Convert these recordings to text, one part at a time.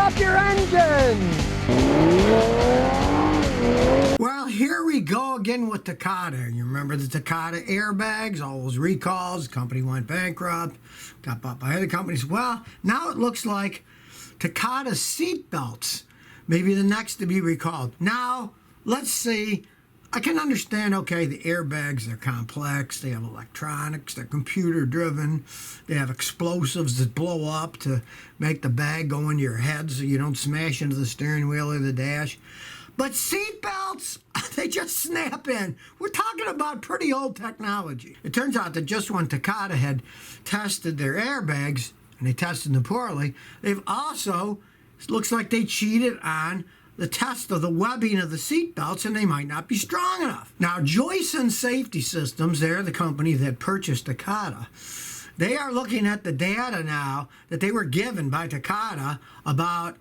off your engine! Well, here we go again with Takata. You remember the Takata airbags, all those recalls, the company went bankrupt, got bought by other companies. Well, now it looks like Takata seat belts may be the next to be recalled. Now, let's see. I can understand, okay, the airbags, they're complex, they have electronics, they're computer driven, they have explosives that blow up to make the bag go into your head so you don't smash into the steering wheel or the dash. But seat belts, they just snap in. We're talking about pretty old technology. It turns out that just when Takata had tested their airbags, and they tested them poorly, they've also, it looks like they cheated on the test of the webbing of the seat belts, and they might not be strong enough. Now, Joyson Safety Systems, they're the company that purchased Takata. They are looking at the data now that they were given by Takata about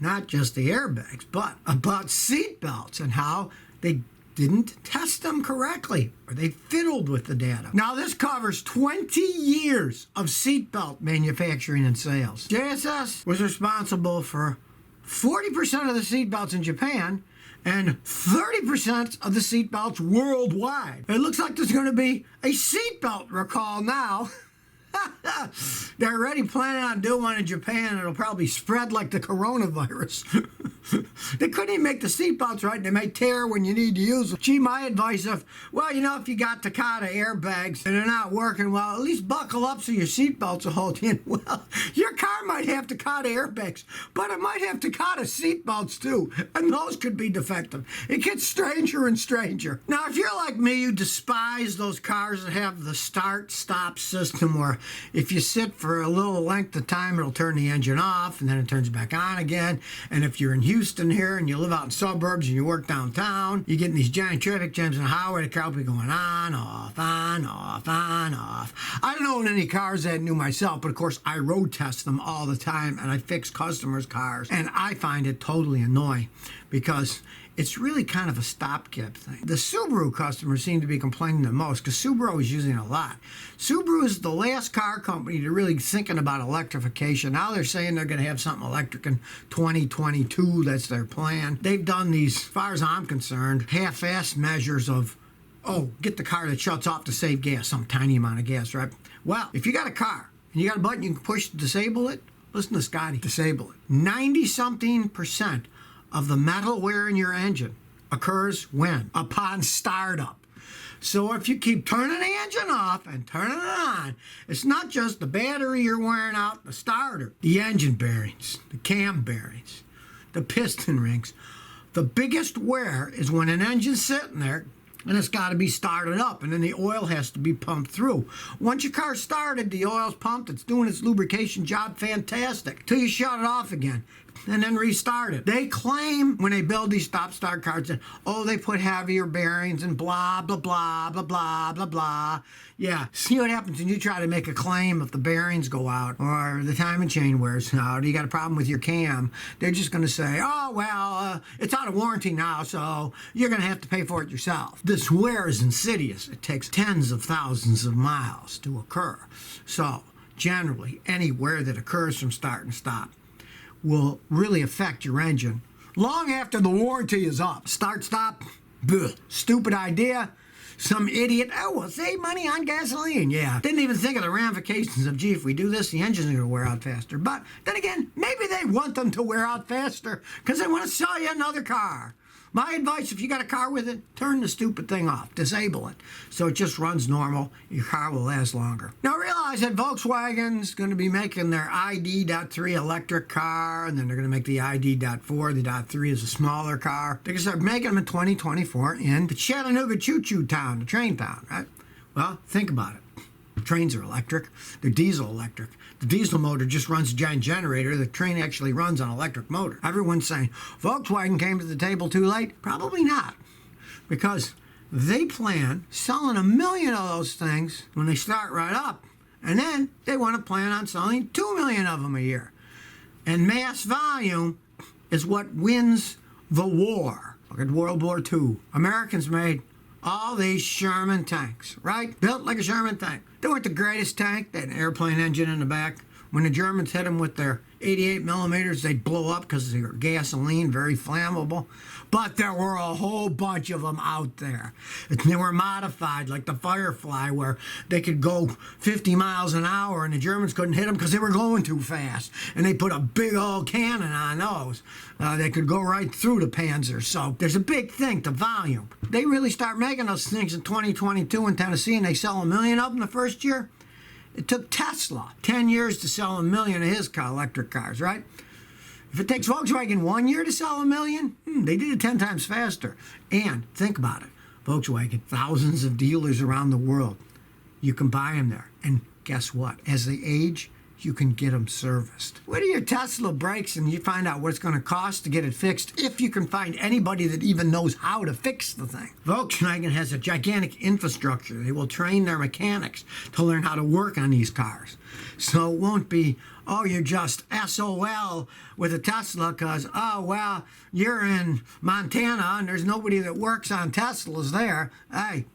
not just the airbags, but about seat belts and how they didn't test them correctly, or they fiddled with the data. Now, this covers 20 years of seatbelt manufacturing and sales. JSS was responsible for 40% of the seatbelts in Japan and 30% of the seatbelts worldwide. It looks like there's going to be a seatbelt recall now. They're already planning on doing one in Japan. It'll probably spread like the coronavirus. They couldn't even make the seatbelts right. They may tear when you need to use them. Gee, my advice if you got Takata airbags and they're not working well, at least buckle up so your seatbelts will hold you in well. Your car might have Takata airbags, but it might have Takata seatbelts too, and those could be defective. It gets stranger and stranger. Now, if you're like me, you despise those cars that have the start-stop system where if you sit for a little length of time, it'll turn the engine off and then it turns back on again. And if you're in Houston here and you live out in suburbs and you work downtown, you get in these giant traffic jams on the highway, the car will be going on, off, on, off, on, off. I don't own any cars that new myself, but of course I road test them all the time and I fix customers' cars. And I find it totally annoying because it's really kind of a stopgap thing. The Subaru customers seem to be complaining the most because Subaru is using it a lot. Subaru is the last car company to really thinking about electrification. Now they're saying they're going to have something electric in 2022. That's their plan. They've done these, as far as I'm concerned, half-assed measures of, oh, get the car that shuts off to save gas, some tiny amount of gas, right? Well, if you got a car and you got a button you can push to disable it, listen to Scotty, disable it. 90-something% of the metal wear in your engine occurs when? Upon startup. So if you keep turning the engine off and turning it on, it's not just the battery you're wearing out, the starter, the engine bearings, the cam bearings, the piston rings. The biggest wear is when an engine's sitting there and it's got to be started up, and then the oil has to be pumped through. Once your car's started, the oil's pumped, it's doing its lubrication job fantastic, till you shut it off again and then restart it. They claim when they build these stop-start cars that, oh, they put heavier bearings and blah, blah, blah, blah, blah, blah, blah. Yeah, see what happens when you try to make a claim if the bearings go out or the timing chain wears out, or you got a problem with your cam. They're just going to say, oh, well, it's out of warranty now, so you're going to have to pay for it yourself. This wear is insidious. It takes tens of thousands of miles to occur. So, generally, any wear that occurs from start and stop will really affect your engine long after the warranty is up. Start, stop, bleh, stupid idea. Some idiot, oh, we'll save money on gasoline. Yeah, didn't even think of the ramifications of, gee, if we do this, the engine's going to wear out faster. But then again, maybe they want them to wear out faster because they want to sell you another car. My advice, if you got a car with it, turn the stupid thing off. Disable it so it just runs normal. Your car will last longer. Now realize that Volkswagen's going to be making their ID.3 electric car, and then they're going to make the ID.4. The .3 is a smaller car. They're going to start making them in 2024 in the Chattanooga choo-choo town, the train town, right? Well, think about it. Trains are electric. They're diesel electric. The diesel motor just runs a giant generator. The train actually runs on an electric motor. Everyone's saying, Volkswagen came to the table too late. Probably not. Because they plan selling 1 million of those things when they start right up. And then they want to plan on selling 2 million of them a year. And mass volume is what wins the war. Look at World War II. Americans made all these Sherman tanks, right? Built like a Sherman tank. They weren't the greatest tank. They had an airplane engine in the back. When the Germans hit them with their 88 millimeters, they'd blow up because they were gasoline, very flammable. But there were a whole bunch of them out there. And they were modified, like the Firefly, where they could go 50 miles an hour and the Germans couldn't hit them because they were going too fast. And they put a big old cannon on those. They could go right through the Panzers. So there's a big thing to volume. They really start making those things in 2022 in Tennessee, and they sell 1 million of them the first year. It took Tesla 10 years to sell 1 million of his electric cars, right? If it takes Volkswagen 1 year to sell 1 million, they did it 10 times faster. And think about it. Volkswagen, thousands of dealers around the world. You can buy them there. And guess what? As they age, you can get them serviced. What are your Tesla breaks and you find out what it's going to cost to get it fixed if you can find anybody that even knows how to fix the thing. Volkswagen has a gigantic infrastructure. They will train their mechanics to learn how to work on these cars. So it won't be, oh, you're just SOL with a Tesla because, oh, well, you're in Montana and there's nobody that works on Teslas there. Hey,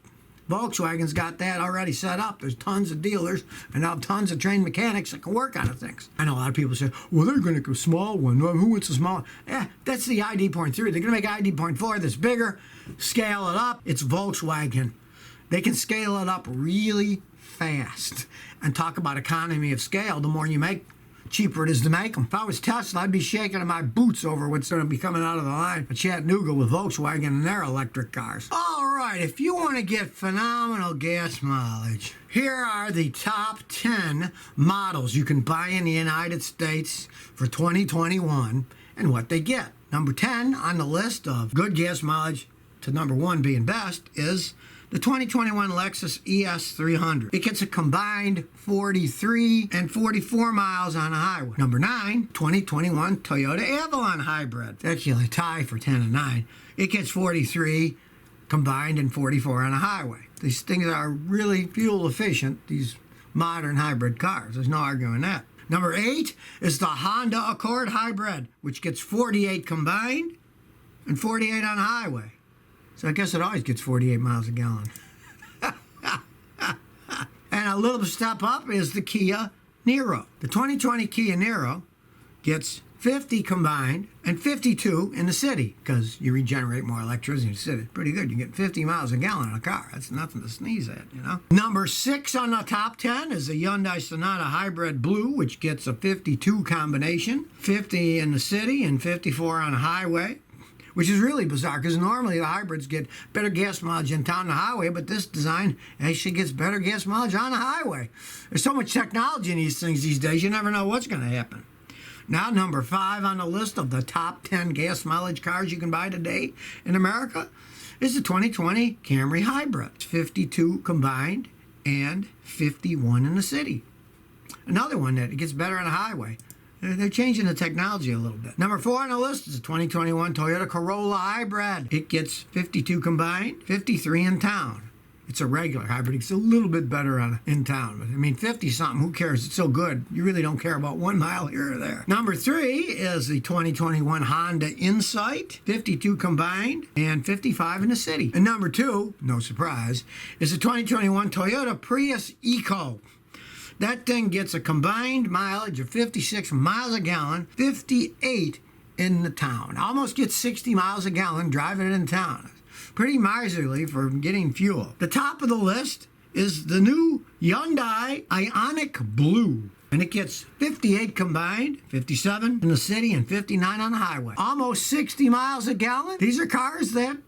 Volkswagen's got that already set up. There's tons of dealers and now tons of trained mechanics that can work on things. I know a lot of people say, well, they're going to go small one. Well, who wants a small one? That's the ID.3. They're going to make ID.4 that's bigger, scale it up. It's Volkswagen. They can scale it up really fast. And talk about economy of scale. The more you make, cheaper it is to make them. If I was Tesla, I'd be shaking in my boots over what's going to be coming out of the line at Chattanooga with Volkswagen and their electric cars. All right, if you want to get phenomenal gas mileage, here are the top 10 models you can buy in the United States for 2021 and what they get. Number 10 on the list of good gas mileage to number 1 being best is the 2021 Lexus ES300. It gets a combined 43 and 44 miles on a highway. Number 9, 2021 Toyota Avalon Hybrid. It's actually a tie for 10 and 9. It gets 43 combined and 44 on a highway. These things are really fuel efficient, these modern hybrid cars. There's no arguing that. Number 8 is the Honda Accord Hybrid, which gets 48 combined and 48 on a highway. So I guess it always gets 48 miles a gallon. And a little step up is the Kia Niro. The 2020 Kia Niro gets 50 combined and 52 in the city because you regenerate more electricity in the city. Pretty good. You get 50 miles a gallon in a car. That's nothing to sneeze at, you know. Number 6 on the top 10 is the Hyundai Sonata Hybrid Blue, which gets a 52 combination, 50 in the city and 54 on a highway. Which is really bizarre because normally the hybrids get better gas mileage in town than the highway, but this design actually gets better gas mileage on the highway. There's so much technology in these things these days, you never know what's going to happen. Now, number 5 on the list of the top 10 gas mileage cars you can buy today in America is the 2020 Camry Hybrid. It's 52 combined and 51 in the city. Another one that gets better on the highway. They're changing the technology a little bit. Number 4 on the list is the 2021 Toyota Corolla Hybrid. It gets 52 combined, 53 in town. It's a regular hybrid. It's a little bit better in town. But I mean, 50-something, who cares? It's so good. You really don't care about 1 mile here or there. Number 3 is the 2021 Honda Insight, 52 combined and 55 in the city. And number 2, no surprise, is the 2021 Toyota Prius Eco. That thing gets a combined mileage of 56 miles a gallon, 58 in the town. Almost gets 60 miles a gallon driving it in town. Pretty miserly for getting fuel. The top of the list is the new Hyundai Ioniq Blue. And it gets 58 combined, 57 in the city, and 59 on the highway. Almost 60 miles a gallon. These are cars that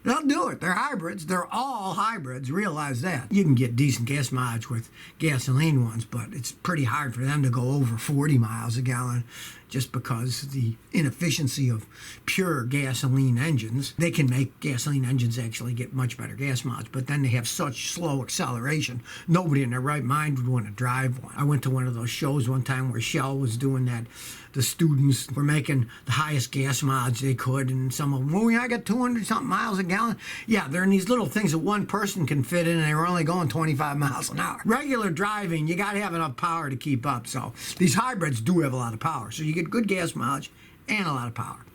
they'll do it. They're hybrids. They're all hybrids. Realize that. You can get decent gas mileage with gasoline ones, but it's pretty hard for them to go over 40 miles a gallon just because the inefficiency of pure gasoline engines. They can make gasoline engines actually get much better gas mileage, but then they have such slow acceleration. Nobody in their right mind would want to drive one. I went to one of those shows one time where Shell was doing that. The students were making the highest gas mileage they could, and some of them, oh yeah, I got 200-something miles a gallon. Yeah, they're in these little things that one person can fit in, and they were only going 25 miles an hour. Regular driving, you got to have enough power to keep up. So these hybrids do have a lot of power. So you get good gas mileage and a lot of power.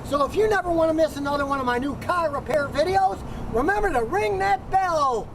So if you never want to miss another one of my new car repair videos, remember to ring that bell.